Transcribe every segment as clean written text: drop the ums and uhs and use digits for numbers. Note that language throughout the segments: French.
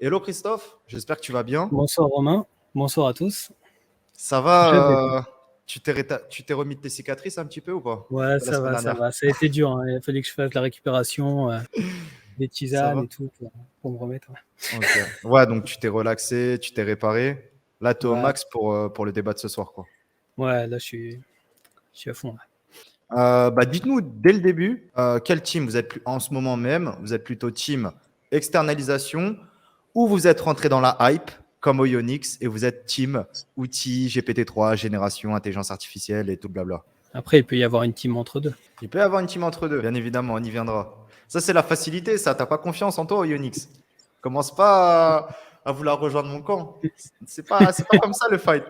Hello Christophe, j'espère que tu vas bien. Bonsoir Romain, bonsoir à tous. Ça Je t'écoute. va tu t'es remis de tes cicatrices un petit peu ou pas? Ouais, De la semaine ça dernière. va. Ça a été dur, hein. Il a fallu que je fasse la récupération, des Ça tisanes et va? tout pour me remettre. Ouais, Ok. Ouais, donc tu t'es relaxé, tu t'es réparé. Là, tu es au ouais, max pour le débat de ce soir, quoi. ouais, là je suis à fond. Là. Bah, dites-nous dès le début, quel team vous êtes en ce moment même? Vous êtes plutôt team externalisation ou vous êtes rentré dans la hype comme au Ionix et vous êtes team outils, GPT-3, génération, intelligence artificielle et tout le blabla? Après, il peut y avoir une team entre deux. Il peut y avoir une team entre deux, bien évidemment, on y viendra. Ça, c'est la facilité, ça. T'as pas confiance en toi, Ionix. Commence pas à vouloir rejoindre mon camp. C'est pas comme ça le fight.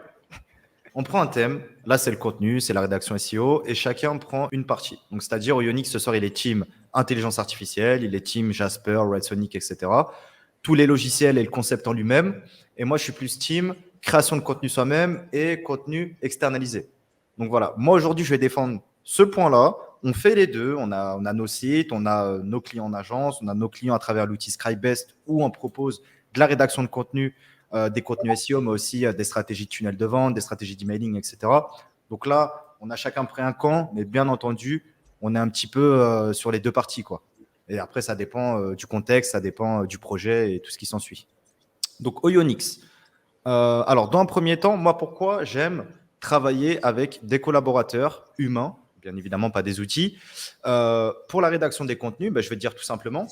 On prend un thème. Là, c'est le contenu, c'est la rédaction SEO, et chacun prend une partie. Donc, c'est-à-dire, Ionix, ce soir, il est team intelligence artificielle, il est team Jasper, Red Sonic, etc. Tous les logiciels et le concept en lui-même. Et moi, je suis plus team création de contenu soi-même et contenu externalisé. Donc voilà, moi aujourd'hui, je vais défendre ce point-là. On fait les deux. On a nos sites, on a nos clients en agence, on a nos clients à travers l'outil Scribest où on propose de la rédaction de contenu, des contenus SEO, mais aussi des stratégies de tunnel de vente, des stratégies d'emailing, etc. Donc là, on a chacun pris un camp, mais bien entendu, on est un petit peu sur les deux parties, quoi. Et après, ça dépend du contexte, ça dépend du projet et tout ce qui s'ensuit. Donc, Oyonix. Alors, dans un premier temps, moi, pourquoi j'aime travailler avec des collaborateurs humains, bien évidemment pas des outils. Pour la rédaction des contenus, je vais te dire tout simplement,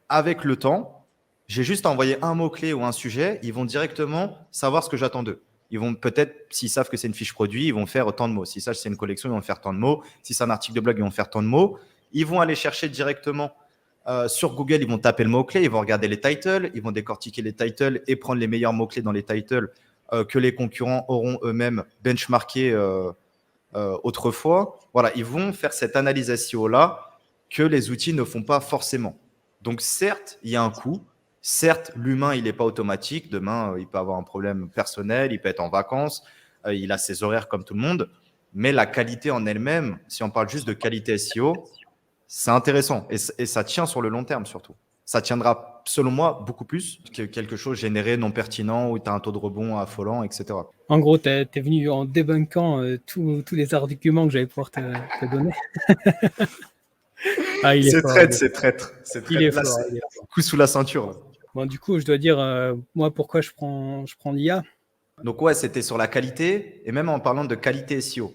avec le temps, j'ai juste à envoyer un mot-clé ou un sujet, ils vont directement savoir ce que j'attends d'eux. Ils vont peut-être, s'ils savent que c'est une fiche produit, ils vont faire tant de mots. S'ils savent que c'est une collection, ils vont faire tant de mots. Si c'est un article de blog, ils vont faire tant de mots. Ils vont aller chercher directement sur Google, ils vont taper le mot-clé, ils vont regarder les titles, ils vont décortiquer les titles et prendre les meilleurs mots-clés dans les titles que les concurrents auront eux-mêmes benchmarké autrefois. Voilà, ils vont faire cette analyse SEO-là que les outils ne font pas forcément. Donc certes, il y a un coût. Certes, l'humain, il n'est pas automatique. Demain, il peut avoir un problème personnel, il peut être en vacances, il a ses horaires comme tout le monde. Mais la qualité en elle-même, si on parle juste de qualité SEO, c'est intéressant et ça tient sur le long terme surtout. Ça tiendra, selon moi, beaucoup plus que quelque chose généré non pertinent où tu as un taux de rebond affolant, etc. En gros, t'es venu en débunkant tous les arguments que j'allais pouvoir te donner. Ah, il est C'est fort, traître, c'est traître. C'est il est traître. Là, fort, c'est il est fort. coup sous la ceinture. Là. Bon, du coup, je dois dire, moi, pourquoi je prends l'IA. Donc ouais, c'était sur la qualité et même en parlant de qualité SEO.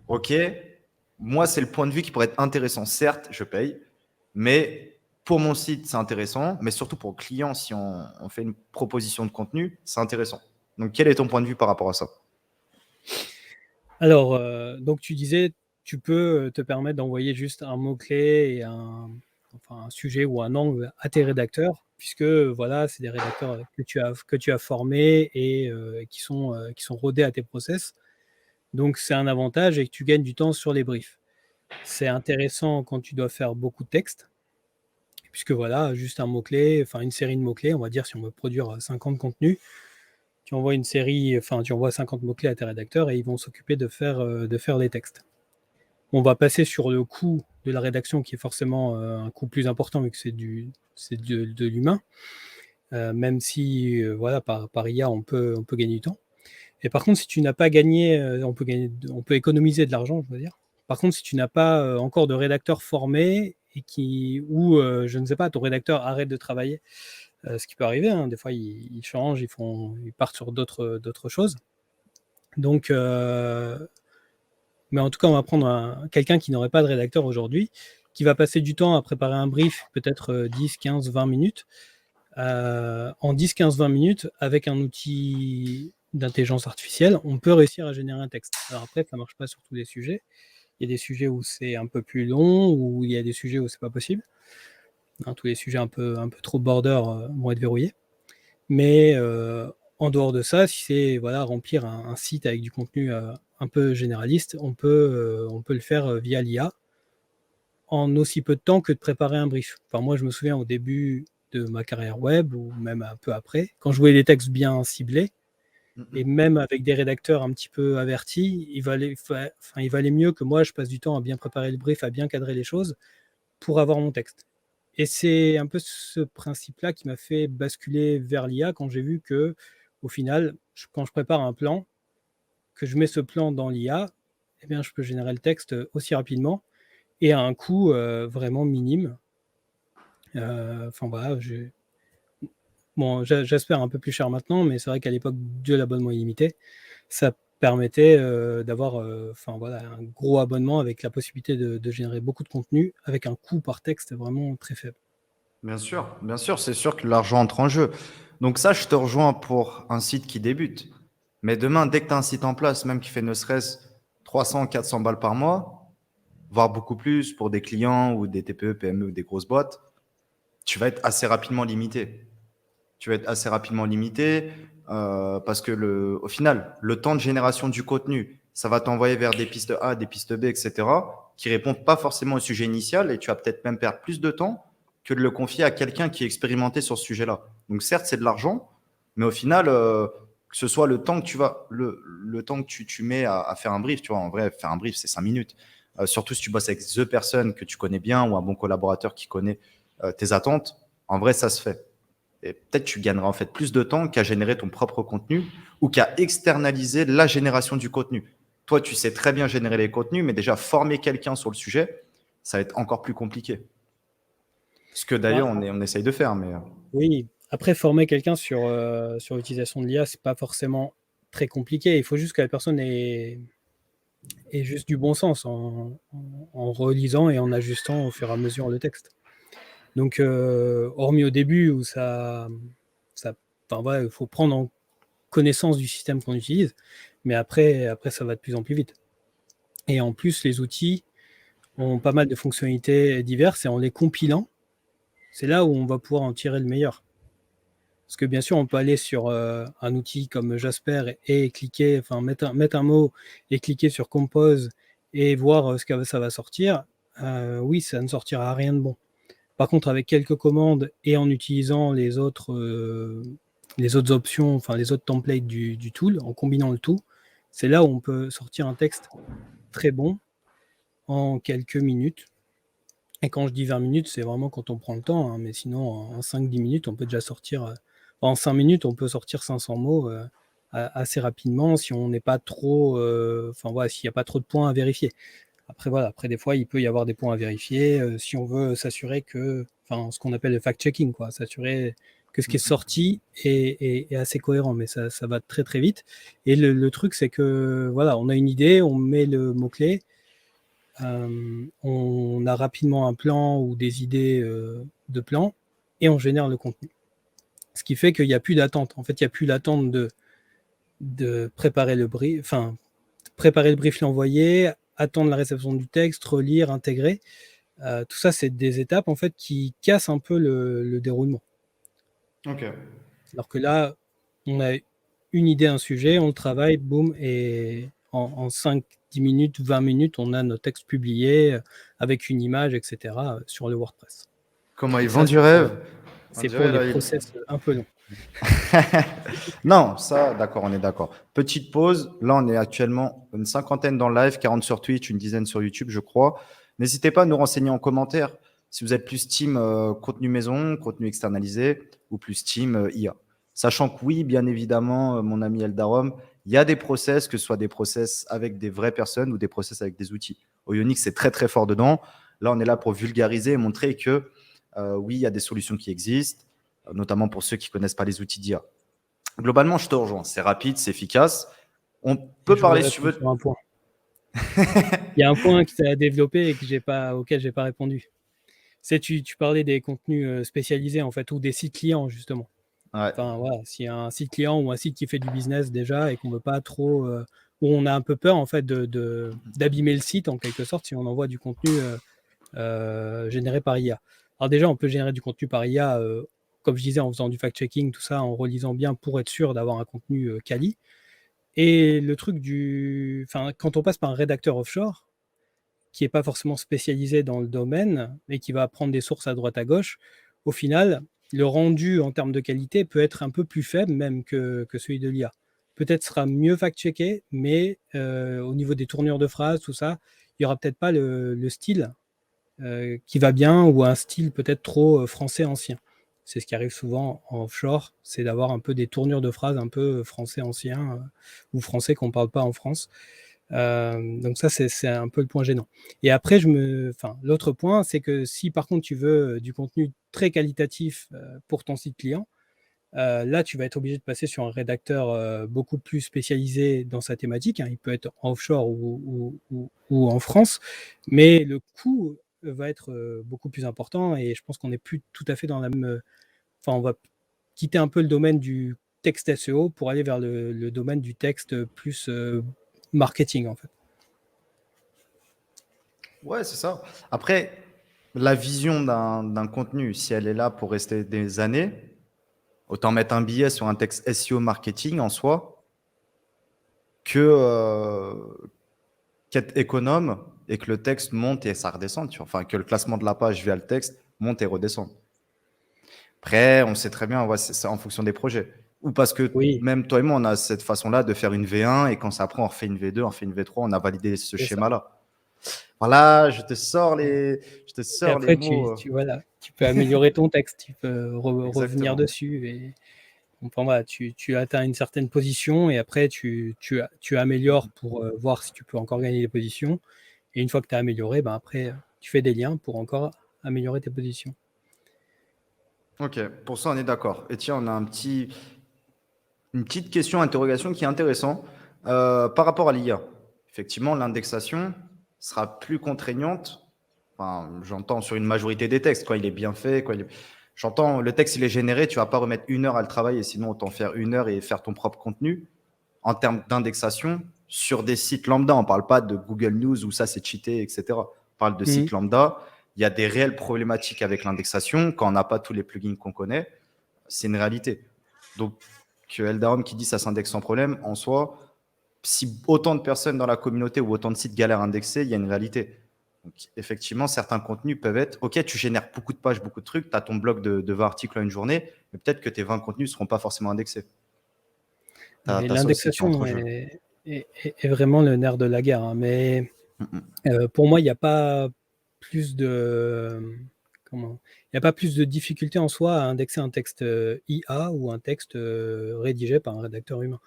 Ok, moi c'est le point de vue qui pourrait être intéressant. Certes, je paye, mais pour mon site c'est intéressant, mais surtout pour le client, si on fait une proposition de contenu, c'est intéressant. Donc quel est ton point de vue par rapport à ça? Alors, donc tu disais, tu peux te permettre d'envoyer juste un mot-clé et un sujet ou un angle à tes rédacteurs, puisque voilà, c'est des rédacteurs que tu as formés et qui sont rodés à tes process. Donc, c'est un avantage et que tu gagnes du temps sur les briefs. C'est intéressant quand tu dois faire beaucoup de texte, puisque voilà, juste un mot-clé, enfin une série de mots-clés, on va dire si on veut produire 50 contenus, tu envoies une série, enfin tu envoies 50 mots-clés à tes rédacteurs et ils vont s'occuper de faire les textes. On va passer sur le coût de la rédaction qui est forcément un coût plus important vu que c'est de l'humain, même si voilà, par IA on peut gagner du temps. Et par contre, si tu n'as pas gagné, on peut économiser de l'argent, je veux dire. Par contre, si tu n'as pas encore de rédacteur formé ou je ne sais pas, ton rédacteur arrête de travailler, ce qui peut arriver, hein, des fois ils changent, ils partent sur d'autres choses. Donc, mais en tout cas, on va prendre quelqu'un qui n'aurait pas de rédacteur aujourd'hui, qui va passer du temps à préparer un brief, peut-être 10, 15, 20 minutes. En 10, 15, 20 minutes, avec un outil d'intelligence artificielle, on peut réussir à générer un texte. Alors après, ça ne marche pas sur tous les sujets. Il y a des sujets où c'est un peu plus long, ou il y a des sujets où c'est pas possible. Hein, tous les sujets un peu trop border vont être verrouillés. Mais en dehors de ça, si c'est voilà, remplir un site avec du contenu un peu généraliste, on peut le faire via l'IA en aussi peu de temps que de préparer un brief. Enfin, moi, je me souviens au début de ma carrière web, ou même un peu après, quand je voulais des textes bien ciblés, et même avec des rédacteurs un petit peu avertis, il valait mieux que moi, je passe du temps à bien préparer le brief, à bien cadrer les choses, pour avoir mon texte. Et c'est un peu ce principe-là qui m'a fait basculer vers l'IA quand j'ai vu que, au final, quand je prépare un plan, que je mets ce plan dans l'IA, eh bien, je peux générer le texte aussi rapidement et à un coût vraiment minime. Enfin voilà, bon, j'espère un peu plus cher maintenant, mais c'est vrai qu'à l'époque de l'abonnement illimité, ça permettait d'avoir voilà, un gros abonnement avec la possibilité de générer beaucoup de contenu avec un coût par texte vraiment très faible. Bien sûr, c'est sûr que l'argent entre en jeu. Donc ça, je te rejoins pour un site qui débute. Mais demain, dès que tu as un site en place, même qui fait ne serait-ce 300, 400 balles par mois, voire beaucoup plus pour des clients ou des TPE, PME ou des grosses boîtes, tu vas être assez rapidement limité. Tu vas être assez rapidement limité parce que au final, le temps de génération du contenu, ça va t'envoyer vers des pistes A, des pistes B, etc., qui répondent pas forcément au sujet initial et tu vas peut-être même perdre plus de temps que de le confier à quelqu'un qui est expérimenté sur ce sujet-là. Donc certes, c'est de l'argent, mais au final, que ce soit le temps que le temps que tu mets à faire un brief, tu vois, en vrai, faire un brief, c'est 5 minutes. Surtout si tu bosses avec the personne que tu connais bien ou un bon collaborateur qui connaît tes attentes, en vrai, ça se fait. Et peut-être tu gagneras en fait plus de temps qu'à générer ton propre contenu ou qu'à externaliser la génération du contenu. Toi, tu sais très bien générer les contenus, mais déjà former quelqu'un sur le sujet, ça va être encore plus compliqué. Ce que Bah, d'ailleurs, on essaye de faire. Mais oui, après former quelqu'un sur l'utilisation de l'IA, c'est pas forcément très compliqué. Il faut juste que la personne ait juste du bon sens en relisant et en ajustant au fur et à mesure le texte. Donc, hormis au début où enfin, voilà, il faut prendre en connaissance du système qu'on utilise, mais après, ça va de plus en plus vite. Et en plus, les outils ont pas mal de fonctionnalités diverses et en les compilant, c'est là où on va pouvoir en tirer le meilleur. Parce que bien sûr, on peut aller sur un outil comme Jasper et cliquer, enfin mettre un mot et cliquer sur Compose et voir ce que ça va sortir. Oui, ça ne sortira rien de bon. Par contre, avec quelques commandes et en utilisant les autres options, enfin les autres templates du tool, en combinant le tout, c'est là où on peut sortir un texte très bon en quelques minutes. Et quand je dis 20 minutes, c'est vraiment quand on prend le temps, hein, mais sinon en 5-10 minutes, on peut déjà sortir, en 5 minutes, on peut sortir 500 mots assez rapidement si on n'est pas trop, enfin voilà, s'il n'y a pas trop de points à vérifier. Après, voilà, après, des fois, il peut y avoir des points à vérifier si on veut s'assurer que, enfin, ce qu'on appelle le fact-checking, quoi, s'assurer que ce qui est sorti est assez cohérent, mais ça va très très vite. Et le truc, c'est que, voilà, on a une idée, on met le mot-clé, on a rapidement un plan ou des idées de plan, et on génère le contenu. Ce qui fait qu'il n'y a plus d'attente. En fait, il n'y a plus l'attente de préparer le brief, enfin, préparer le brief, l'envoyer, attendre la réception du texte, relire, intégrer. Tout ça, c'est des étapes en fait qui cassent un peu le déroulement. ok. Alors que là, on a une idée, un sujet, on le travaille, boum, et en 5-10 minutes, 20 minutes, on a nos textes publiés avec une image, etc. Sur le WordPress. Comment ils Ça, vendent du rêve? On c'est pour dirait les là. process un peu longs. Non, ça, d'accord, on est d'accord. Petite pause. Là, on est actuellement une cinquantaine dans le live, 40 sur Twitch, une dizaine sur YouTube, je crois. N'hésitez pas à nous renseigner en commentaire si vous êtes plus team contenu maison, contenu externalisé ou plus team IA. Sachant que oui, bien évidemment, mon ami Eldarom, il y a des process, que ce soit des process avec des vraies personnes ou des process avec des outils. Oyonix, c'est très très fort dedans. Là, on est là pour vulgariser et montrer que oui, il y a des solutions qui existent, notamment pour ceux qui ne connaissent pas les outils d'IA. Globalement, je te rejoins. C'est rapide, c'est efficace. On Et peut je voudrais parler, si tu répondre veux. sur un point. Il y a un point qui t'a développé et auquel je n'ai pas répondu. Tu parlais des contenus spécialisés en fait, ou des sites clients justement. Ouais. Enfin voilà, s'il y a un site client ou un site qui fait du business déjà et qu'on veut pas trop, où on a un peu peur en fait d'abîmer le site en quelque sorte si on envoie du contenu généré par IA. Alors déjà, on peut générer du contenu par IA, comme je disais, en faisant du fact-checking, tout ça, en relisant bien pour être sûr d'avoir un contenu quali. Et le truc enfin, quand on passe par un rédacteur offshore, qui n'est pas forcément spécialisé dans le domaine et qui va prendre des sources à droite à gauche, au final, le rendu en termes de qualité peut être un peu plus faible même que celui de l'IA. Peut-être sera mieux fact-checké, mais au niveau des tournures de phrases, tout ça, il n'y aura peut-être pas le style qui va bien ou un style peut-être trop français ancien. C'est ce qui arrive souvent en offshore, c'est d'avoir un peu des tournures de phrases un peu français ancien ou français qu'on ne parle pas en France. Donc ça, c'est un peu le point gênant. Et après, l'autre point, c'est que si par contre tu veux du contenu très qualitatif pour ton site client, là, tu vas être obligé de passer sur un rédacteur beaucoup plus spécialisé dans sa thématique. Hein. Il peut être en offshore ou en France, mais le coût va être beaucoup plus important et je pense qu'on n'est plus tout à fait dans la même. Enfin, on va quitter un peu le domaine du texte SEO pour aller vers le domaine du texte plus marketing, en fait. Ouais, c'est ça. Après, la vision d'un contenu, si elle est là pour rester des années, autant mettre un billet sur un texte SEO marketing en soi qu'être économe et que le texte monte et ça redescend. Tu vois. Enfin, que le classement de la page via le texte monte et redescend. Après, on sait très bien, ouais, c'est en fonction des projets. Ou parce que Oui, même toi et moi, on a cette façon-là de faire une V1 et quand ça prend, on refait une V2, on refait une V3, on a validé ce c'est ça. schéma-là. Voilà, je te Et sors les après, mots. voilà, tu peux améliorer ton texte, tu peux revenir Exactement. dessus. Et enfin, voilà, tu atteins une certaine position et après, tu améliores pour voir si tu peux encore gagner des positions. Et une fois que tu as amélioré, ben après, tu fais des liens pour encore améliorer tes positions. Ok, pour ça, on est d'accord. Et tiens, on a une petite question, interrogation qui est intéressante par rapport à l'IA. Effectivement, l'indexation sera plus contraignante. Enfin, j'entends sur une majorité des textes, quoi, il est bien fait. J'entends, le texte, il est généré, tu vas pas remettre 1 heure à le travailler, sinon autant faire 1 heure et faire ton propre contenu. En termes d'indexation, sur des sites lambda, on ne parle pas de Google News où ça c'est cheaté, etc. On parle de Mhm. sites lambda. Il y a des réelles problématiques avec l'indexation quand on n'a pas tous les plugins qu'on connaît. C'est une réalité. Donc, que Eldaron qui dit ça s'indexe sans problème, en soi, si autant de personnes dans la communauté ou autant de sites galèrent à indexer, il y a une réalité. Donc, effectivement, certains contenus peuvent être ok, tu génères beaucoup de pages, beaucoup de trucs, tu as ton blog de 20 articles en une journée, mais peut-être que tes 20 contenus ne seront pas forcément indexés. Tu Mais as ça aussi qui entre l'indexation en jeu. est vraiment le nerf de la guerre. Hein. Mais pour moi, il n'y a pas plus de comment il n'y a pas plus de difficulté en soi à indexer un texte IA ou un texte rédigé par un rédacteur humain.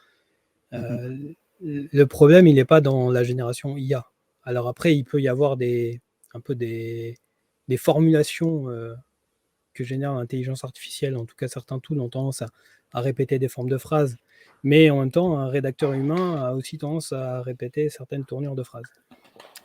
Euh, le problème, il n'est pas dans la génération IA. Alors après, il peut y avoir un peu des formulations que génère l'intelligence artificielle. En tout cas, certains tools ont tendance à répéter des formes de phrases. Mais en même temps, un rédacteur humain a aussi tendance à répéter certaines tournures de phrases.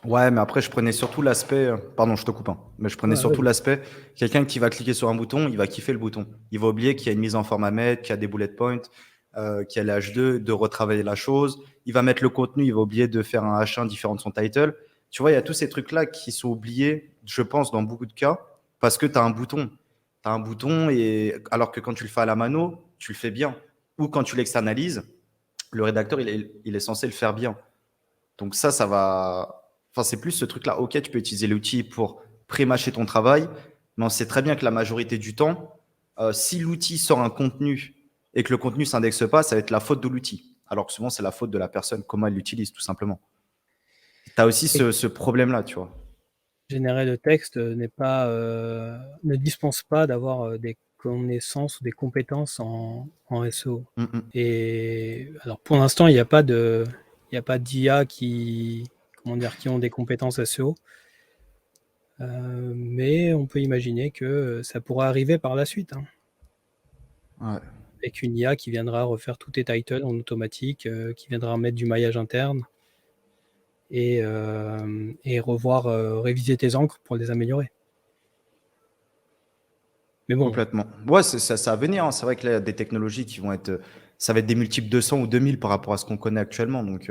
Ouais, mais après, je prenais surtout l'aspect. Pardon, je te coupe, hein, mais je prenais Ouais, surtout vas-y. l'aspect. Quelqu'un qui va cliquer sur un bouton, il va kiffer le bouton. Il va oublier qu'il y a une mise en forme à mettre, qu'il y a des bullet points, qu'il y a les H2, de retravailler la chose. Il va mettre le contenu, il va oublier de faire un H1 différent de son title. Tu vois, il y a tous ces trucs-là qui sont oubliés, je pense, dans beaucoup de cas, parce que tu as un bouton. Tu as un bouton, et alors que quand tu le fais à la mano, tu le fais bien. Ou quand tu l'externalises, le rédacteur, il est censé le faire bien. Donc ça va. Enfin, c'est plus ce truc-là. Ok, tu peux utiliser l'outil pour pré-mâcher ton travail, mais on sait très bien que la majorité du temps, si l'outil sort un contenu et que le contenu ne s'indexe pas, ça va être la faute de l'outil. Alors que souvent, c'est la faute de la personne, comment elle l'utilise, tout simplement. Tu as aussi Et ce problème-là, tu vois. générer le texte ne dispense pas d'avoir des connaissances ou des compétences en SEO. Mm, mm. Et alors pour l'instant, il y a pas d'IA qui ont des compétences SEO. Mais on peut imaginer que ça pourrait arriver par la suite. Hein. Ouais. Avec une IA qui viendra refaire tous tes titles en automatique, qui viendra mettre du maillage interne et revoir, réviser tes encres pour les améliorer. Mais bon, Complètement. Ouais, ça va venir, hein. C'est vrai que là, il y a des technologies qui vont être. Ça va être des multiples 200 ou 2000 par rapport à ce qu'on connaît actuellement. Donc,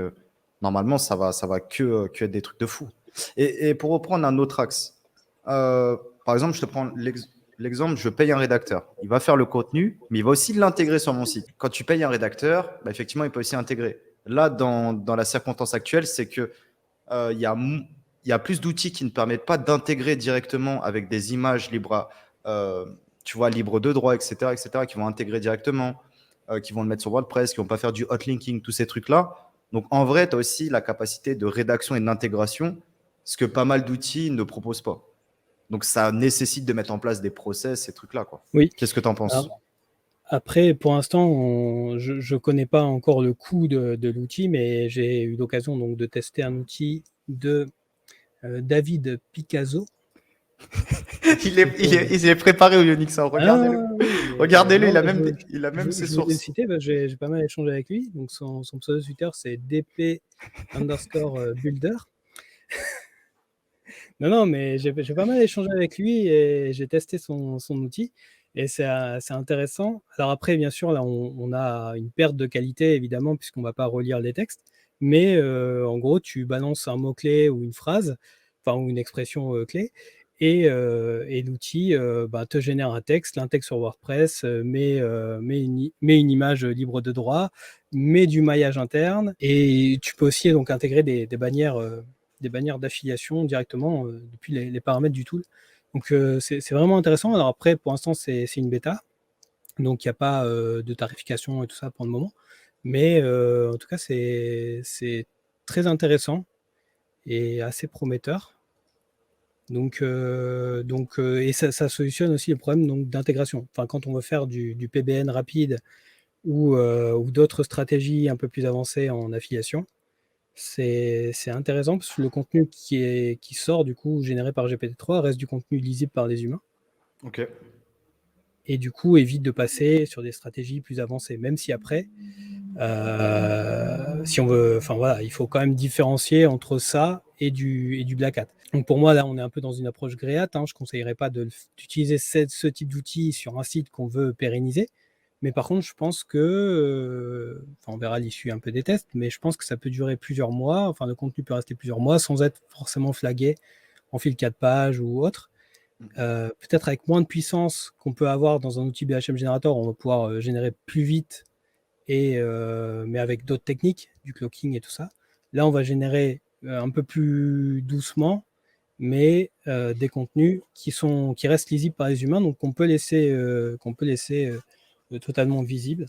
normalement, ça va que être des trucs de fou. Et pour reprendre un autre axe, euh, par exemple, je te prends l'exemple, je paye un rédacteur. Il va faire le contenu, mais il va aussi l'intégrer sur mon site. Quand tu payes un rédacteur, bah, effectivement, il peut aussi intégrer. Là, dans la circonstance actuelle, c'est que il y a plus d'outils qui ne permettent pas d'intégrer directement avec des images libres, euh, tu vois, libres de droit, etc., qui vont intégrer directement, qui vont le mettre sur WordPress, qui vont pas faire du hot linking, tous ces trucs-là. Donc, en vrai, tu as aussi la capacité de rédaction et d'intégration, ce que pas mal d'outils ne proposent pas. Donc, ça nécessite de mettre en place des process, ces trucs-là, quoi. Oui. Qu'est-ce que tu en penses? Alors, après, pour l'instant, je ne connais pas encore le coût de l'outil, mais j'ai eu l'occasion donc de tester un outil de David Picasso. Il est préparé au Unix, hein. Regardez-le. Oui, Regardez-le, non, il a même ses je voulais le sources. citer parce que j'ai pas mal échangé avec lui. Donc son pseudo Twitter, c'est dp_builder. Non, mais j'ai pas mal échangé avec lui et j'ai testé son outil et c'est intéressant. Alors après, bien sûr, là, on a une perte de qualité, évidemment, puisqu'on va pas relire les textes. Mais en gros, tu balances un mot-clé ou une phrase, enfin, ou une expression clé, et l'outil te génère un texte, l'intègre sur WordPress, met une image libre de droit, met du maillage interne, et tu peux aussi donc intégrer des bannières d'affiliation directement depuis les paramètres du tool. Donc c'est vraiment intéressant. Alors après, pour l'instant, c'est une bêta, donc il n'y a pas de tarification et tout ça pour le moment. Mais en tout cas, c'est très intéressant et assez prometteur. Donc, et ça solutionne aussi le problème d'intégration. Enfin, quand on veut faire du PBN rapide ou d'autres stratégies un peu plus avancées en affiliation, c'est intéressant parce que le contenu qui sort du coup généré par GPT-3 reste du contenu lisible par les humains. Ok. Et du coup évite de passer sur des stratégies plus avancées, même si après, si on veut, enfin voilà, il faut quand même différencier entre ça et du black hat. Donc pour moi là, on est un peu dans une approche grey hat. Je conseillerais pas d'utiliser ce type d'outil sur un site qu'on veut pérenniser. Mais par contre, je pense que, on verra l'issue un peu des tests, mais je pense que ça peut durer plusieurs mois. Enfin, le contenu peut rester plusieurs mois sans être forcément flagué en fil 4 pages ou autre. Peut-être avec moins de puissance qu'on peut avoir dans un outil BHM Generator, on va pouvoir générer plus vite, mais avec d'autres techniques, du clocking et tout ça. Là, on va générer un peu plus doucement, mais des contenus qui restent lisibles par les humains, donc qu'on peut laisser totalement visibles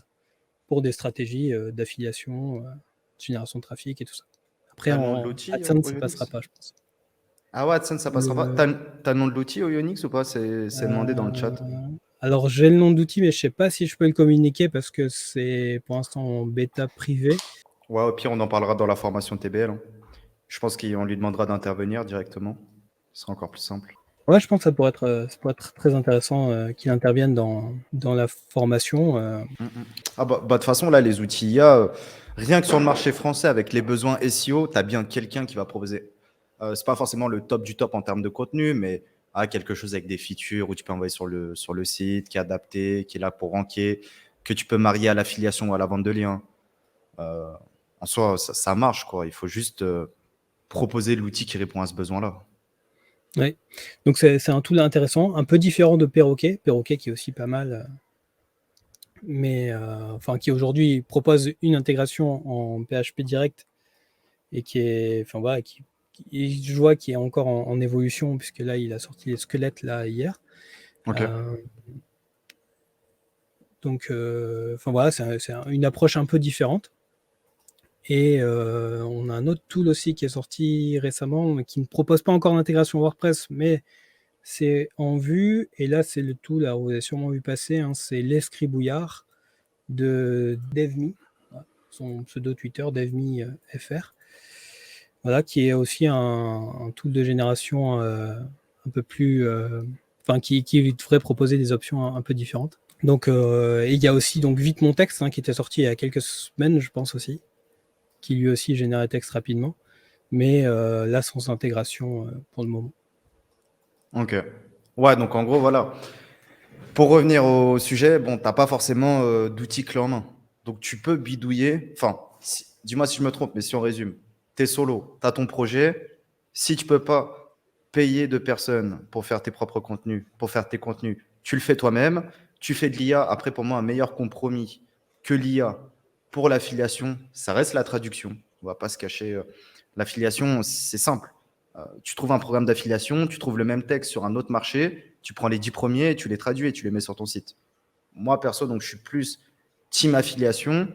pour des stratégies d'affiliation, de génération de trafic et tout ça. Après, T'as le nom de en l'outil AdSense, au ça passera Unix? pas, je pense. Ah ouais, AdSense, ça passera pas. T'as le nom de l'outil au Unix ou pas? C'est demandé dans le chat. Alors, j'ai le nom d'outil, mais je sais pas si je peux le communiquer parce que c'est pour l'instant en bêta privée. Ouais, au pire, on en parlera dans la formation TBL, hein. Je pense qu'on lui demandera d'intervenir directement. Ce sera encore plus simple. Ouais, je pense que ça pourrait être très intéressant qu'il intervienne dans la formation. Ah bah, de toute façon, là, les outils IA, rien que sur le marché français, avec les besoins SEO, tu as bien quelqu'un qui va proposer. C'est pas forcément le top du top en termes de contenu, mais quelque chose avec des features où tu peux envoyer sur le site, qui est adapté, qui est là pour ranker, que tu peux marier à l'affiliation ou à la vente de liens. En soi, ça marche, quoi. Il faut juste proposer l'outil qui répond à ce besoin-là. Ouais. Donc c'est un tool intéressant, un peu différent de Perroquet qui est aussi pas mal, mais qui aujourd'hui propose une intégration en PHP direct et qui est, je vois qui est encore en évolution puisque là il a sorti les squelettes là hier. Ok. Donc voilà, c'est une approche un peu différente. Et on a un autre tool aussi qui est sorti récemment, mais qui ne propose pas encore d'intégration WordPress, mais c'est en vue. Et là, c'est le tool, alors vous avez sûrement vu passer, c'est l'Escribouillard de DevMe, son pseudo Twitter, DevMe FR. Voilà, qui est aussi un tool de génération un peu plus. Qui devrait proposer des options un peu différentes. Donc, et il y a aussi donc Vite Mon Texte qui était sorti il y a quelques semaines, je pense aussi, qui lui aussi génère des textes rapidement, mais là sans intégration pour le moment. Ok. Ouais, donc en gros, voilà. Pour revenir au sujet, bon, t'as pas forcément d'outils clés en main. Donc tu peux bidouiller. Enfin, dis-moi si je me trompe, mais si on résume, t'es solo, t'as ton projet. Si tu peux pas payer de personnes pour faire tes propres contenus, pour faire tes contenus, tu le fais toi-même. Tu fais de l'IA. Après, pour moi, un meilleur compromis que l'IA pour l'affiliation, ça reste la traduction. On va pas se cacher. L'affiliation, c'est simple. Tu trouves un programme d'affiliation, tu trouves le même texte sur un autre marché, tu prends les 10 premiers, tu les traduis et tu les mets sur ton site. Moi, perso, donc, je suis plus team affiliation.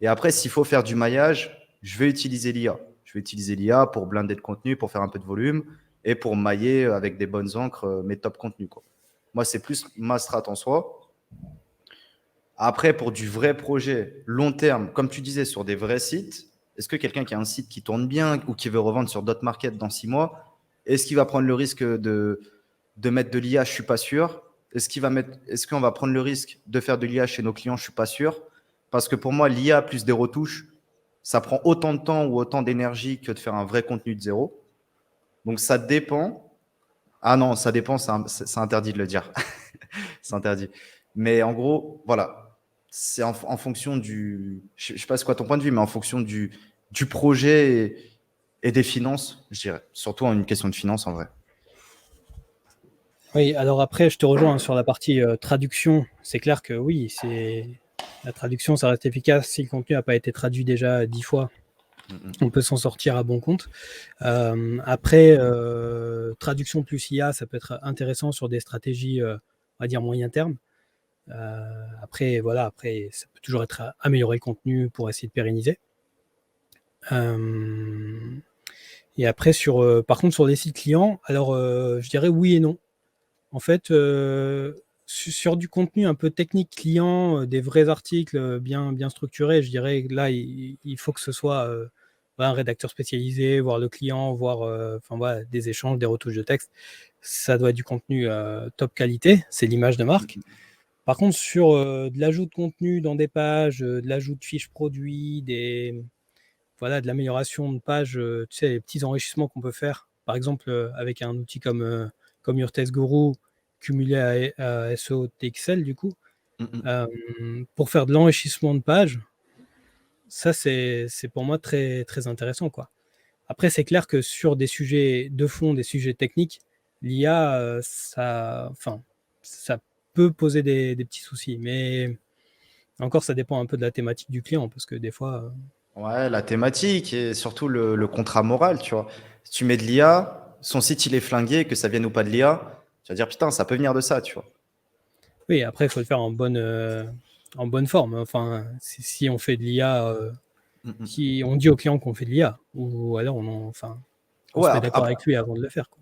Et après, s'il faut faire du maillage, je vais utiliser l'IA. Je vais utiliser l'IA pour blinder de contenu, pour faire un peu de volume. et pour mailler avec des bonnes encres mes top contenus, quoi. Moi, c'est plus ma strat en soi. Après, pour du vrai projet long terme, comme tu disais, sur des vrais sites, est-ce que quelqu'un qui a un site qui tourne bien ou qui veut revendre sur d'autres markets dans 6 mois, est-ce qu'il va prendre le risque de mettre de l'IA? Je ne suis pas sûr. Est-ce qu'on va prendre le risque de faire de l'IA chez nos clients? Je ne suis pas sûr. Parce que pour moi, l'IA plus des retouches, ça prend autant de temps ou autant d'énergie que de faire un vrai contenu de zéro. Donc ça dépend. Ah non, ça dépend, c'est interdit de le dire. C'est interdit. Mais en gros, voilà, c'est en fonction du. Je ne sais pas c'est quoi ton point de vue, mais en fonction du projet et des finances, je dirais. Surtout en une question de finances en vrai. Oui, alors après, je te rejoins sur la partie traduction. C'est clair que oui, la traduction, ça reste efficace. Si le contenu n'a pas été traduit déjà 10 fois, on peut s'en sortir à bon compte. Après, traduction plus IA, ça peut être intéressant sur des stratégies, on va dire, moyen terme. Après, voilà, après, ça peut toujours être améliorer le contenu pour essayer de pérenniser. Et après, par contre, sur les sites clients, alors je dirais oui et non. En fait, sur du contenu un peu technique client, des vrais articles bien structurés, je dirais que là, il faut que ce soit un rédacteur spécialisé, voir le client, voir voilà, des échanges, des retouches de texte. Ça doit être du contenu top qualité, c'est l'image de marque. Par contre, sur de l'ajout de contenu dans des pages, de l'ajout de fiches produits, voilà, de l'amélioration de pages, tu sais, les petits enrichissements qu'on peut faire, par exemple avec un outil comme Your Test Guru, cumulé à SEO TXL, du coup, pour faire de l'enrichissement de pages, ça, c'est pour moi très, très intéressant, quoi. Après, c'est clair que sur des sujets de fond, des sujets techniques, l'IA, ça peut poser des petits soucis. Mais encore, ça dépend un peu de la thématique du client, parce que des fois, Ouais, la thématique et surtout le contrat moral, tu vois. Si tu mets de l'IA, son site il est flingué, que ça vienne ou pas de l'IA, tu vas dire putain, ça peut venir de ça, tu vois. oui, après, il faut le faire en bonne forme. Enfin, si on fait de l'IA, si on dit au client qu'on fait de l'IA, ou alors on Ouais, se met d'accord avec lui avant de le faire, quoi.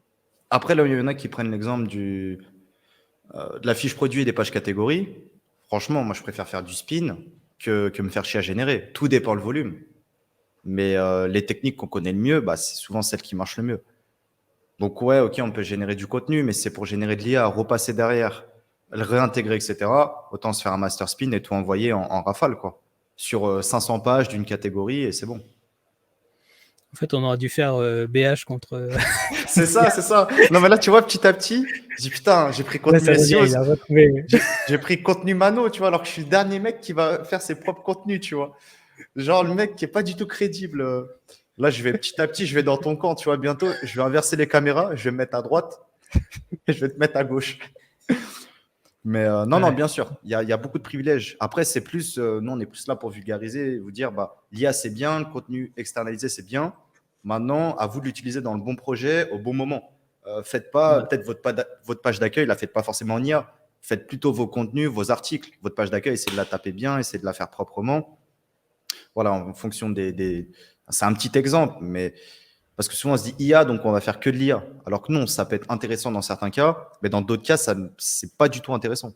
après, là, il y en a qui prennent l'exemple de la fiche produit et des pages catégories. Franchement, moi, je préfère faire du spin que me faire chier à générer. Tout dépend le volume. Mais les techniques qu'on connaît le mieux, bah, c'est souvent celles qui marchent le mieux. Donc, ouais, ok, on peut générer du contenu, mais c'est pour générer de l'IA, repasser derrière, le réintégrer, etc. Autant se faire un master spin et tout envoyer en rafale, quoi. Sur 500 pages d'une catégorie et c'est bon. En fait, on aurait dû faire BH contre. C'est ça, c'est ça. Non, mais là, tu vois, petit à petit, je dis putain, j'ai pris Là, contenu ça revient, SEO, il a retrouvé. j'ai pris contenu Mano, tu vois, alors que je suis le dernier mec qui va faire ses propres contenus, tu vois. Genre, le mec qui est pas du tout crédible. Là, je vais petit à petit, je vais dans ton camp, tu vois, bientôt, je vais inverser les caméras, je vais me mettre à droite et je vais te mettre à gauche. Mais non, non, Ouais. bien sûr, il y a beaucoup de privilèges. Après, c'est plus, nous, on est plus là pour vulgariser, vous dire, bah, l'IA, c'est bien, le contenu externalisé, c'est bien. Maintenant, à vous de l'utiliser dans le bon projet, au bon moment. Faites pas, Ouais. peut-être votre page d'accueil, la faites pas forcément en IA. Faites plutôt vos contenus, vos articles. Votre page d'accueil, essayez de la taper bien, essayez de la faire proprement. Voilà, en fonction C'est un petit exemple, mais parce que souvent on se dit IA, donc on va faire que de l'IA. Alors que non, ça peut être intéressant dans certains cas, mais dans d'autres cas, ça c'est pas du tout intéressant.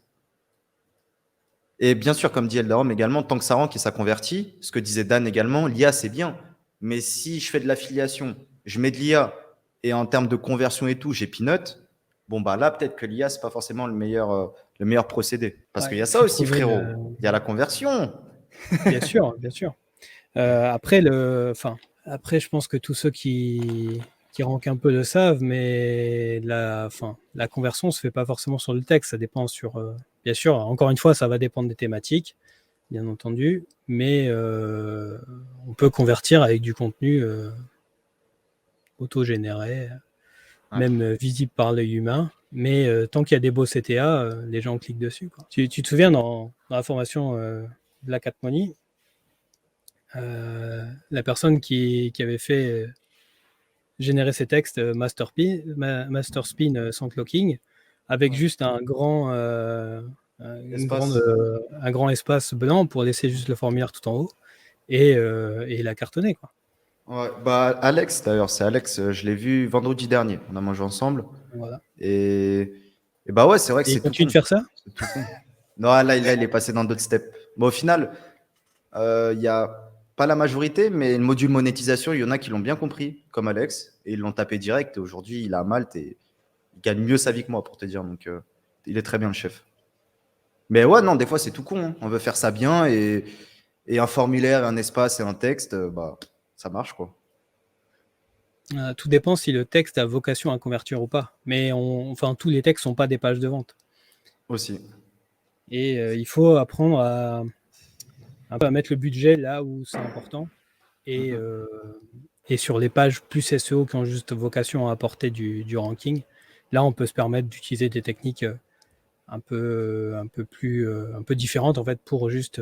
Et bien sûr, comme dit Eldarom également, tant que ça rentre et ça convertit, ce que disait Dan également, l'IA c'est bien. Mais si je fais de l'affiliation, je mets de l'IA et en termes de conversion et tout, j'ai peanut, bon bah là peut-être que l'IA c'est pas forcément le meilleur procédé. Parce qu'il Ouais, y a il ça faut aussi, trouver le. frérot. Il y a la conversion. Bien sûr, bien sûr. Après, je pense que tous ceux qui rankent un peu le savent, mais la conversion se fait pas forcément sur le texte. Ça dépend bien sûr, encore une fois, ça va dépendre des thématiques, bien entendu, mais on peut convertir avec du contenu auto-généré, Ouais. même visible par l'œil humain. Mais tant qu'il y a des beaux CTA, les gens cliquent dessus, quoi. Tu te souviens dans la formation Black Hat Money, la personne qui avait fait générer ces textes master spin sans clocking, avec Ouais. juste un Espace. grand espace blanc pour laisser juste le formulaire tout en haut, et il a cartonné, quoi. Ouais, bah Alex d'ailleurs, c'est Alex, je l'ai vu vendredi dernier. On a mangé ensemble Voilà. et, et bah ouais, c'est vrai que Et il c'est tout continue de con. faire ça? C'est tout con. Non, là, il est passé dans d'autres steps. Mais au final, il y a pas la majorité, mais le module monétisation, il y en a qui l'ont bien compris, comme Alex, et ils l'ont tapé direct. Et aujourd'hui, il est à Malte et il gagne mieux sa vie que moi, pour te dire. Donc, il est très bien le chef. Mais ouais, non, des fois, c'est tout con, hein. On veut faire ça bien et un formulaire, un espace et un texte, bah, ça marche, quoi. Tout dépend si le texte a vocation à convertir ou pas. Mais enfin, tous les textes sont pas des pages de vente. Aussi. Et il faut apprendre à un peu à mettre le budget là où c'est important. Et, Mhm. euh, et sur les pages plus SEO qui ont juste vocation à apporter du ranking, là, on peut se permettre d'utiliser des techniques un peu différentes en fait pour juste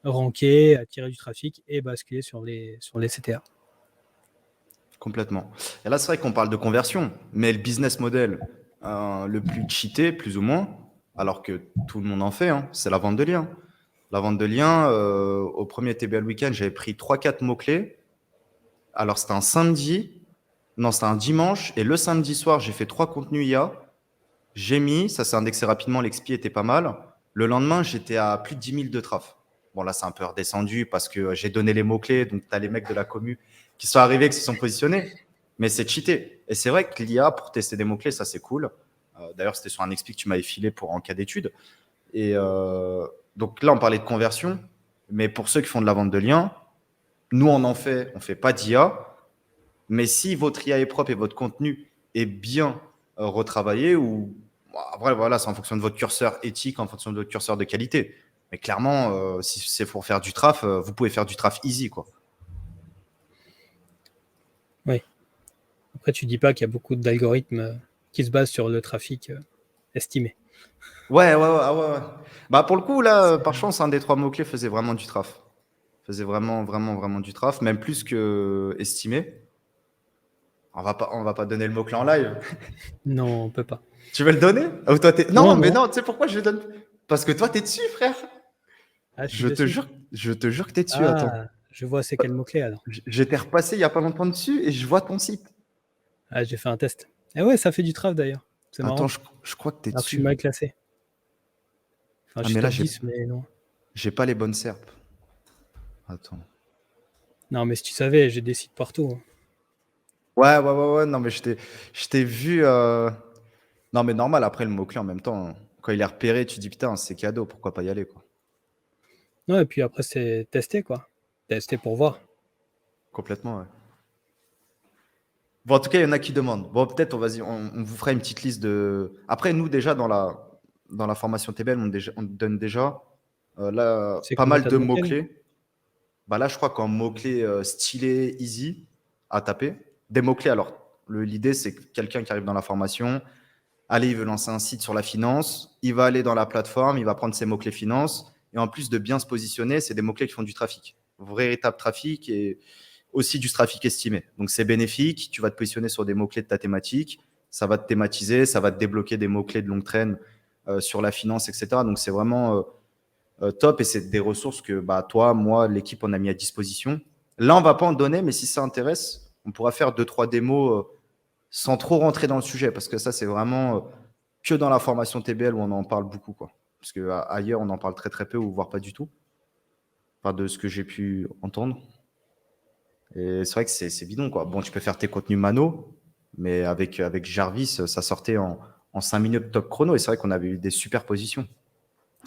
ranker, attirer du trafic et basculer sur les CTA. Complètement. Et là, c'est vrai qu'on parle de conversion, mais le business model le plus cheaté, plus ou moins, alors que tout le monde en fait, hein, c'est la vente de liens. La vente de liens, au premier TBL Weekend, j'avais pris trois quatre mots-clés. Alors, c'était un samedi, non, c'était un dimanche, et le samedi soir, j'ai fait 3 contenus IA. J'ai mis, ça s'est indexé rapidement, l'XP était pas mal. Le lendemain, j'étais à plus de 10 000 de traf. Bon, là, c'est un peu redescendu parce que j'ai donné les mots-clés, donc tu as les mecs de la commu qui sont arrivés, qui se sont positionnés. Mais c'est cheaté. Et c'est vrai que l'IA, pour tester des mots-clés, ça, c'est cool. D'ailleurs, c'était sur un XP que tu m'avais filé pour en cas d'étude. Et donc là, on parlait de conversion. Mais pour ceux qui font de la vente de liens, nous, on fait pas d'IA. Mais si votre IA est propre et votre contenu est bien retravaillé, ou après, voilà, c'est en fonction de votre curseur éthique, en fonction de votre curseur de qualité. Mais clairement, si c'est pour faire du traf, vous pouvez faire du traf easy, quoi. Oui. Après, tu dis pas qu'il y a beaucoup d'algorithmes qui se basent sur le trafic estimé. Ouais, ah ouais. Bah, pour le coup, là, C'est- par chance, un des trois mots-clés faisait vraiment du traf. Faisait vraiment du traf, même plus que estimé. On va pas donner le mot-clé en live. Non, on peut pas. Tu veux le donner? Ou toi, non, Non, mais non. non, tu sais pourquoi je le donne? Parce que toi, t'es dessus, frère. Ah, je suis dessus. Je te jure que t'es dessus, attends. Ah, je vois c'est quel mot-clé alors. J'étais repassé il y a pas longtemps dessus et je vois ton site. Ah, j'ai fait un test. Eh ouais, ça fait du traf d'ailleurs. C'est Attends, marrant. je crois que t'es Alors que je suis dessus. mal classé. Enfin, je Ah, suis mais là, top 10, mais non. j'ai pas les bonnes serpes. Attends. Non, mais si tu savais, j'ai des sites partout, hein. Ouais. Non, mais je t'ai vu. Non, mais normal, après le mot-clé en même temps, hein. Quand il est repéré, tu dis putain, c'est cadeau, pourquoi pas y aller, quoi. Non, et puis après, c'est tester, quoi. Tester pour voir. Complètement, ouais. Bon, en tout cas, il y en a qui demandent. Bon, peut-être, on vous fera une petite liste de. Après, nous, déjà, dans la formation TBL, on donne déjà là, C'est pas combien mal t'as de de mots-clés, là? mots-clés. Bah là, je crois qu'en mots-clés stylé, easy à taper, des mots-clés. Alors, l'idée, c'est que quelqu'un qui arrive dans la formation, allez, il veut lancer un site sur la finance, il va aller dans la plateforme, il va prendre ses mots-clés finance, et en plus de bien se positionner, c'est des mots-clés qui font du trafic. Véritable trafic et aussi du trafic estimé. Donc, c'est bénéfique, tu vas te positionner sur des mots-clés de ta thématique, ça va te thématiser, ça va te débloquer des mots-clés de longue traîne sur la finance, etc. Donc, c'est vraiment top et c'est des ressources que bah, toi, moi, l'équipe, on a mis à disposition. Là, on va pas en donner, mais si ça intéresse, on pourra faire deux, trois démos sans trop rentrer dans le sujet parce que ça, c'est vraiment que dans la formation TBL où on en parle beaucoup, quoi. Parce que ailleurs, on en parle très très peu ou voire pas du tout, enfin, de ce que j'ai pu entendre. Et c'est vrai que c'est bidon, quoi. Bon, tu peux faire tes contenus mano, mais avec Jarvis, ça sortait en 5 minutes top chrono et c'est vrai qu'on avait eu des super positions.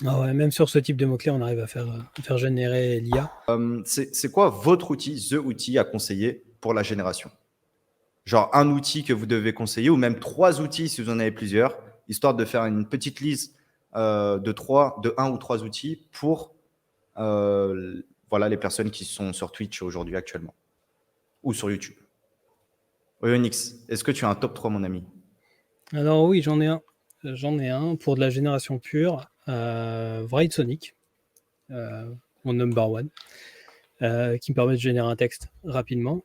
Ah ouais, même sur ce type de mots-clés, on arrive à faire générer l'IA. C'est quoi votre outil, the outil à conseiller pour la génération? Genre un outil que vous devez conseiller ou même trois outils si vous en avez plusieurs, histoire de faire une petite liste de un ou trois outils pour voilà, les personnes qui sont sur Twitch aujourd'hui actuellement ou sur YouTube. Onyx, est-ce que tu as un top 3, mon ami? Alors oui, j'en ai un. J'en ai un pour de la génération pure. Write mon number one, qui me permet de générer un texte rapidement.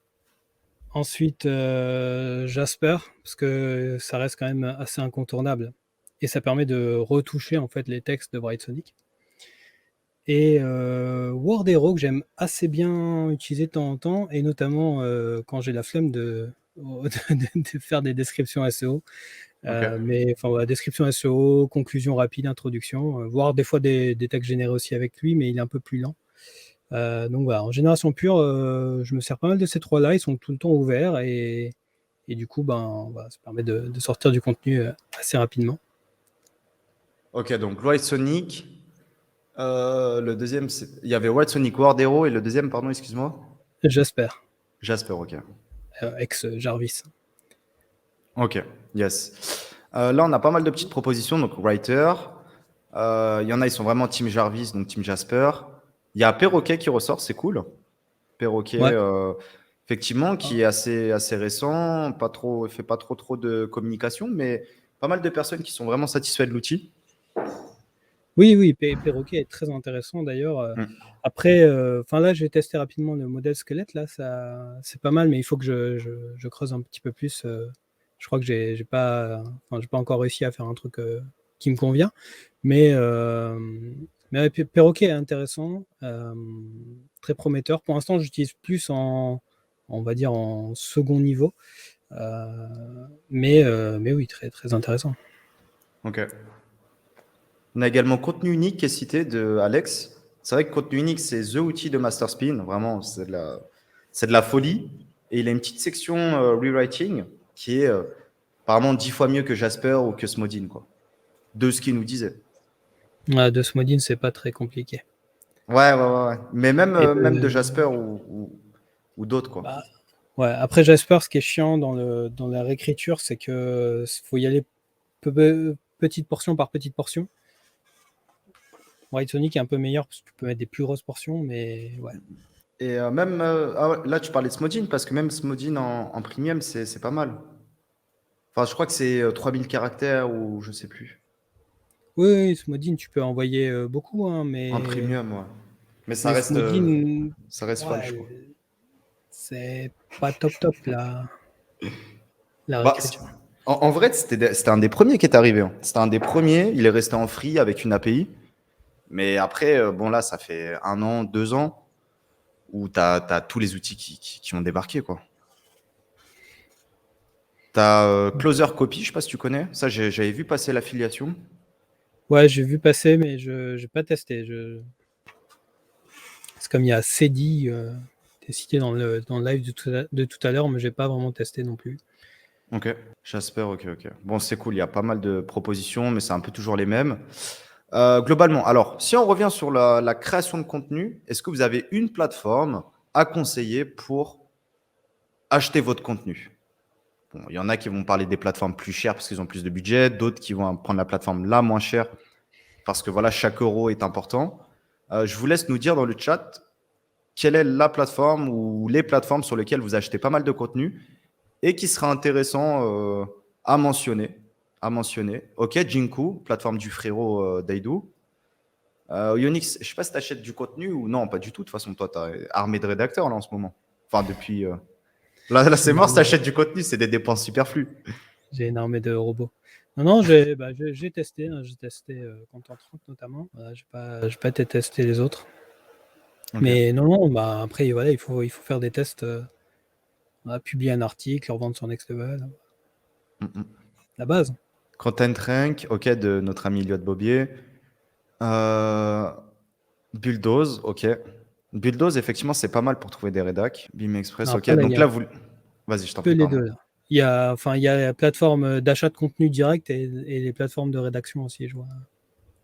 Ensuite, Jasper, parce que ça reste quand même assez incontournable. Et ça permet de retoucher en fait les textes de Write. Et Word Hero que j'aime assez bien utiliser de temps en temps, et notamment quand j'ai la flemme de faire des descriptions SEO. Ok. Mais enfin, voilà, description SEO, conclusion rapide, introduction, voire des fois des textes générés aussi avec lui, mais il est un peu plus lent. Donc voilà, en génération pure, je me sers pas mal de ces trois-là, ils sont tout le temps ouverts, et du coup, voilà, ça permet de sortir du contenu assez rapidement. Ok, donc White Sonic. Le deuxième, il y avait White Sonic, Word Hero, et le deuxième, pardon, excuse-moi. Jasper, Jasper, ok. ex-Jarvis. Ok, yes. Là, on a pas mal de petites propositions. Donc, Writer. Il y en a, ils sont vraiment Team Jarvis, donc Team Jasper. Il y a Perroquet qui ressort, c'est cool. Perroquet, Ouais. effectivement, qui est assez récent, pas trop, fait pas trop de communication, mais pas mal de personnes qui sont vraiment satisfaites de l'outil. Oui, Perroquet est très intéressant d'ailleurs. Mm. Après, là, j'ai testé rapidement le modèle squelette, là, c'est pas mal, mais il faut que je creuse un petit peu plus. Je crois que j'ai pas encore réussi à faire un truc qui me convient. Mais ouais, Perroquet est intéressant, très prometteur. Pour l'instant, j'utilise plus on va dire, en second niveau. Mais oui, très, très intéressant. Ok. On a également Contenu Unique qui est cité de Alex. C'est vrai que Contenu Unique, c'est the outil de Masterspin. Vraiment, c'est de la folie. Et il a une petite section rewriting qui est apparemment 10 fois mieux que Jasper ou que Smodin, quoi. De ce qu'il nous disait. De Smodin, c'est pas très compliqué. Ouais. Mais même, Et même de Jasper ou d'autres, quoi. bah, ouais, après Jasper, ce qui est chiant dans la réécriture, c'est que faut y aller petite portion par petite portion. White Sonic est un peu meilleur parce que tu peux mettre des plus grosses portions, mais ouais. Et même, ah ouais, là, tu parlais de Smodin, parce que même Smodin en premium, c'est pas mal. Enfin, je crois que c'est 3000 caractères ou je sais plus. Oui, Smodin, tu peux envoyer beaucoup, hein, En mais premium, ouais. Mais Smodin, ça reste folle, je ouais, crois. c'est pas top la Bah, réécriture. en vrai, c'était un des premiers qui est arrivé, hein. C'était un des premiers. Il est resté en free avec une API. Mais après, bon, là, ça fait 1 an, 2 ans où tu as tous les outils qui ont débarqué, quoi. Tu as Closer Copy, je sais pas si tu connais. Ça, j'avais vu passer l'affiliation. Ouais, j'ai vu passer, mais je n'ai pas testé. C'est comme il y a Cedi, qui est cité dans le live de tout à l'heure, mais j'ai pas vraiment testé non plus. Ok. Jasper, ok. Bon, c'est cool. Il y a pas mal de propositions, mais c'est un peu toujours les mêmes. Globalement, alors, si on revient sur la création de contenu, est-ce que vous avez une plateforme à conseiller pour acheter votre contenu? Bon, il y en a qui vont parler des plateformes plus chères parce qu'ils ont plus de budget, d'autres qui vont prendre la plateforme la moins chère parce que voilà, chaque euro est important. Je vous laisse nous dire dans le chat quelle est la plateforme ou les plateformes sur lesquelles vous achetez pas mal de contenu et qui sera intéressant à mentionner. Ok, Jinku, plateforme du frérot Daidou. Yonix, je ne sais pas si tu achètes du contenu ou non, pas du tout. De toute façon, toi, tu es armé de rédacteurs là en ce moment. Enfin, depuis. Là c'est J'ai une mort, si tu armée, achètes du contenu, c'est des dépenses superflues. de robots. Non, j'ai testé. Hein, j'ai testé Content 30 notamment. Voilà, j'ai pas testé les autres. Ok. Mais non, après, voilà, il faut faire des tests. Publier un article, revendre sur Next Level. Mm-mm. La base. Content Rank, ok, de notre ami Eliott Bobier. Euh, Bulldoze, ok. Bulldoze, effectivement, c'est pas mal pour trouver des rédacs. Beam Express, ok. Après, là, il y Donc a là, un vous. Vas-y, je t'en peu prie, les pardon. deux. Là. Il y a la plateforme d'achat de contenu direct et les plateformes de rédaction aussi, je vois.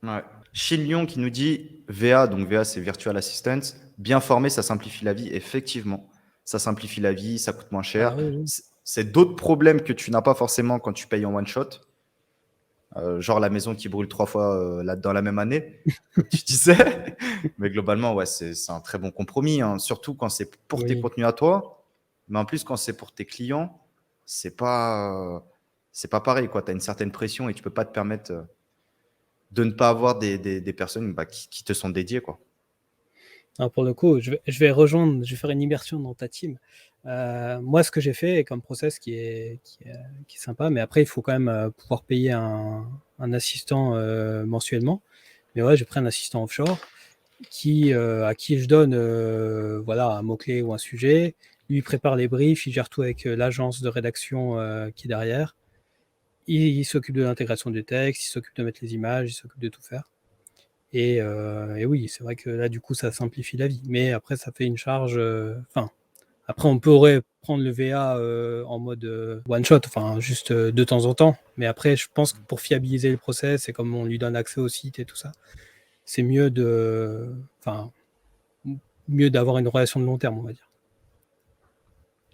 Ouais. Chilion qui nous dit VA, donc VA c'est Virtual Assistant, bien formé, ça simplifie la vie, effectivement. Ça simplifie la vie, ça coûte moins cher. Oui. C'est d'autres problèmes que tu n'as pas forcément quand tu payes en one shot. Genre la maison qui brûle 3 fois là, dans la même année, comme tu disais. Mais globalement, ouais, c'est un très bon compromis, hein. Surtout quand c'est pour tes Oui. contenus à toi. Mais en plus, quand c'est pour tes clients, c'est pas pareil, quoi. Tu as une certaine pression et tu peux pas te permettre de ne pas avoir des personnes qui te sont dédiées, quoi. Alors pour le coup, je vais faire une immersion dans ta team. Moi, ce que j'ai fait comme process qui est sympa, mais après, il faut quand même pouvoir payer un assistant mensuellement. Mais ouais, j'ai pris un assistant offshore à qui je donne voilà, un mot-clé ou un sujet. Lui, il prépare les briefs, il gère tout avec l'agence de rédaction qui est derrière. Il s'occupe de l'intégration du texte, il s'occupe de mettre les images, il s'occupe de tout faire. Et oui, c'est vrai que là, du coup, ça simplifie la vie. Mais après, ça fait une charge. Après, on pourrait prendre le VA en mode one shot, enfin, juste de temps en temps. Mais après, je pense que pour fiabiliser le process et comme on lui donne accès au site et tout ça, c'est mieux mieux d'avoir une relation de long terme, on va dire.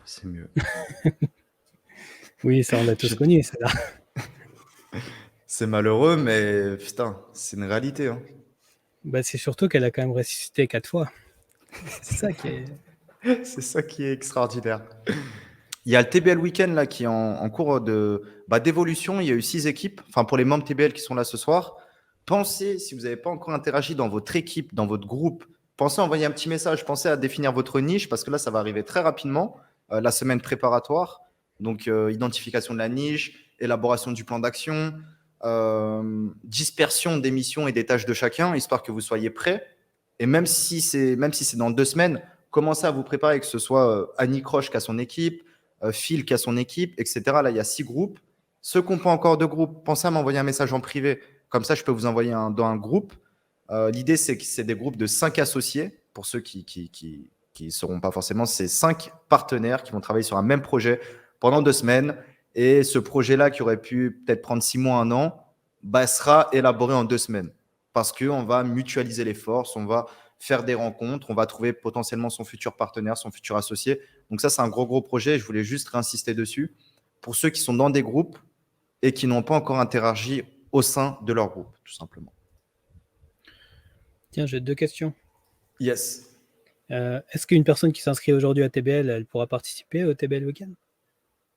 C'est mieux. Oui, ça, on l'a tous connu, ça. C'est malheureux, mais putain, c'est une réalité. Hein. Bah, c'est surtout qu'elle a quand même ressuscité 4 fois. C'est ça qui est. C'est ça qui est extraordinaire. Il y a le TBL Weekend là, qui est en cours d'évolution. Il y a eu 6 équipes. Enfin, pour les membres TBL qui sont là ce soir, pensez, si vous n'avez pas encore interagi dans votre équipe, dans votre groupe, pensez à envoyer un petit message. Pensez à définir votre niche parce que là, ça va arriver très rapidement, la semaine préparatoire. Donc, identification de la niche, élaboration du plan d'action, dispersion des missions et des tâches de chacun, histoire que vous soyez prêts. Et même si c'est dans 2 semaines, commencez à vous préparer, que ce soit Annie Croche qui a son équipe, Phil qui a son équipe, etc. Là, il y a 6 groupes. Ceux qui n'ont pas encore de groupe, pensez à m'envoyer un message en privé. Comme ça, je peux vous envoyer dans un groupe. L'idée, c'est que c'est des groupes de 5 associés. Pour ceux qui ne seront pas forcément, c'est 5 partenaires qui vont travailler sur un même projet pendant 2 semaines. Et ce projet-là, qui aurait pu peut-être prendre 6 mois, 1 an, sera élaboré en 2 semaines. Parce qu'on va mutualiser les forces, on va faire des rencontres, on va trouver potentiellement son futur partenaire, son futur associé. Donc ça, c'est un gros projet. Je voulais juste réinsister dessus. Pour ceux qui sont dans des groupes et qui n'ont pas encore interagi au sein de leur groupe, tout simplement. Tiens, j'ai 2 questions. Yes. Est-ce qu'une personne qui s'inscrit aujourd'hui à TBL, elle pourra participer au TBL Weekend?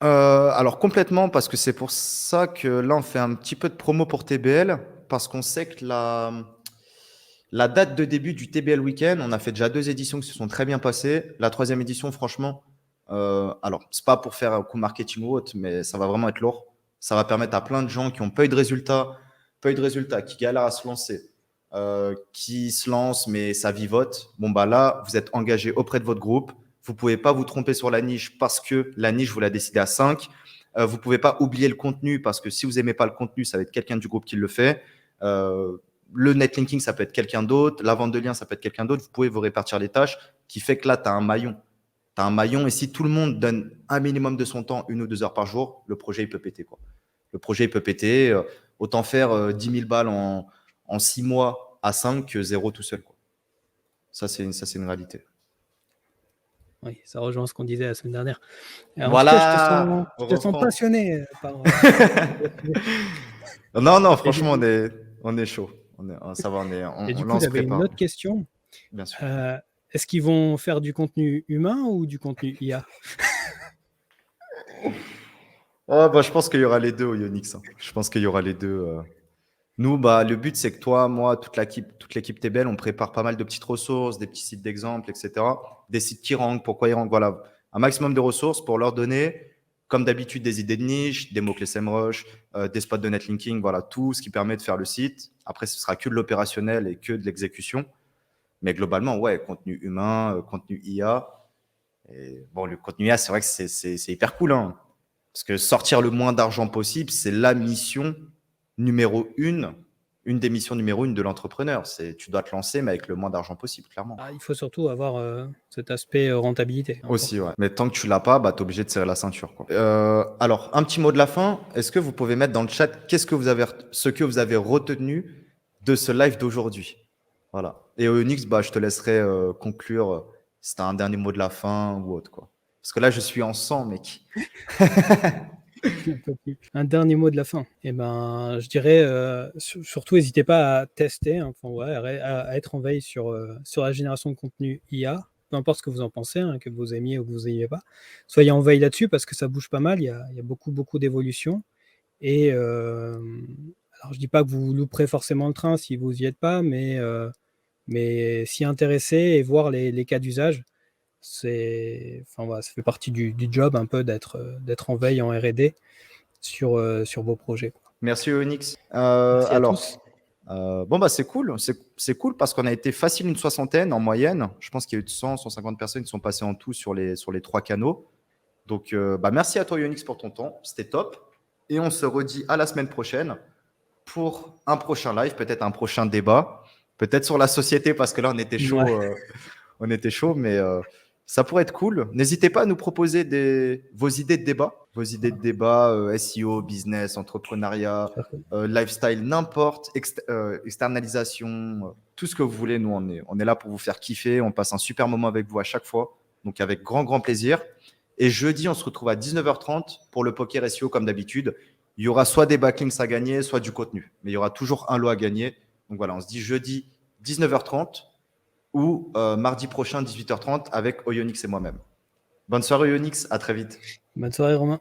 Alors complètement, parce que c'est pour ça que là, on fait un petit peu de promo pour TBL, parce qu'on sait que la date de début du TBL Weekend, on a fait déjà 2 éditions qui se sont très bien passées. La 3e édition, franchement, alors, c'est pas pour faire un coup marketing ou autre, mais ça va vraiment être lourd. Ça va permettre à plein de gens qui n'ont pas eu de résultats, qui galèrent à se lancer, qui se lancent, mais ça vivote. Bon, là, vous êtes engagé auprès de votre groupe. Vous ne pouvez pas vous tromper sur la niche parce que la niche, vous la décidez à 5. Vous ne pouvez pas oublier le contenu parce que si vous n'aimez pas le contenu, ça va être quelqu'un du groupe qui le fait. Le netlinking, ça peut être quelqu'un d'autre. La vente de liens, ça peut être quelqu'un d'autre. Vous pouvez vous répartir les tâches, qui fait que là, tu as un maillon. Tu as un maillon et si tout le monde donne un minimum de son temps, 1 ou 2 heures par jour, le projet, il peut péter. Quoi. Le projet, il peut péter. Autant faire 10 000 balles en 6 mois à 5 que 0 tout seul. Quoi. Ça, c'est une réalité. Oui, ça rejoint ce qu'on disait la semaine dernière. En Voilà. tout cas, je te sens passionné par. Non, franchement, on est chaud. Ça va, Et du là, coup, on se j'avais une prépare. autre question. Bien sûr. Est-ce qu'ils vont faire du contenu humain ou du contenu IA? Je pense qu'il y aura les deux au Ionix. Hein. Je pense qu'il y aura les deux. Nous, le but, c'est que toi, moi, toute l'équipe TBL, on prépare pas mal de petites ressources, des petits sites d'exemple, etc. Des sites qui rankent, pourquoi ils rankent. Voilà, un maximum de ressources pour leur donner, comme d'habitude, des idées de niche, des mots-clés SEMrush, des spots de netlinking, voilà, tout ce qui permet de faire le site. Après, ce sera que de l'opérationnel et que de l'exécution. Mais globalement, ouais, contenu humain, contenu IA. Et bon, le contenu IA, c'est vrai que c'est hyper cool. Hein, parce que sortir le moins d'argent possible, c'est la mission numéro 1, une des missions numéro 1 de l'entrepreneur. Tu dois te lancer, mais avec le moins d'argent possible, clairement. Il faut surtout avoir cet aspect rentabilité. Aussi, ouais. Mais tant que tu l'as pas, tu es obligé de serrer la ceinture. Quoi. Alors, un petit mot de la fin. Est-ce que vous pouvez mettre dans le chat ce que vous avez retenu de ce live d'aujourd'hui? Voilà. Et Onyx, je te laisserai conclure si tu as un dernier mot de la fin ou autre. Quoi. Parce que là, je suis en sang, mec. Un dernier mot de la fin. Je dirais surtout, n'hésitez pas à tester, à être en veille sur la génération de contenu IA, peu importe ce que vous en pensez, que vous aimiez ou que vous n'aimiez pas. Soyez en veille là-dessus parce que ça bouge pas mal, il y a beaucoup d'évolutions. Et alors, je dis pas que vous louperez forcément le train si vous n'y êtes pas, mais s'y intéresser et voir les cas d'usage. Ça fait partie du job un peu d'être en veille en R&D sur vos projets. Quoi. Merci Onyx. Merci alors, à tous. Bon, bah, c'est cool. C'est cool parce qu'on a été facile une soixantaine en moyenne. Je pense qu'il y a eu 100, 150 personnes qui sont passées en tout sur les 3 canaux. Donc, bah, merci à toi, Ionix, pour ton temps. C'était top. Et on se redit à la semaine prochaine pour un prochain live, peut-être un prochain débat, peut-être sur la société, parce que là, Ouais. on était chaud, mais ça pourrait être cool. N'hésitez pas à nous proposer vos idées de débat, SEO, business, entrepreneuriat, Tout à fait. lifestyle, n'importe, externalisation, tout ce que vous voulez. Nous, on est là pour vous faire kiffer. On passe un super moment avec vous à chaque fois, donc avec grand, grand plaisir. Et jeudi, on se retrouve à 19h30 pour le poker SEO comme d'habitude. Il y aura soit des backlinks à gagner, soit du contenu. Mais il y aura toujours un lot à gagner. Donc voilà, on se dit jeudi 19h30 ou mardi prochain 18h30 avec Oyonix et moi-même. Bonne soirée Oyonix, à très vite. Bonne soirée, Romain.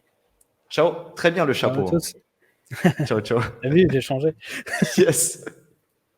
Ciao, très bien le Ciao à chapeau. tous. Ciao, ciao. T'as vu, j'ai changé. Yes.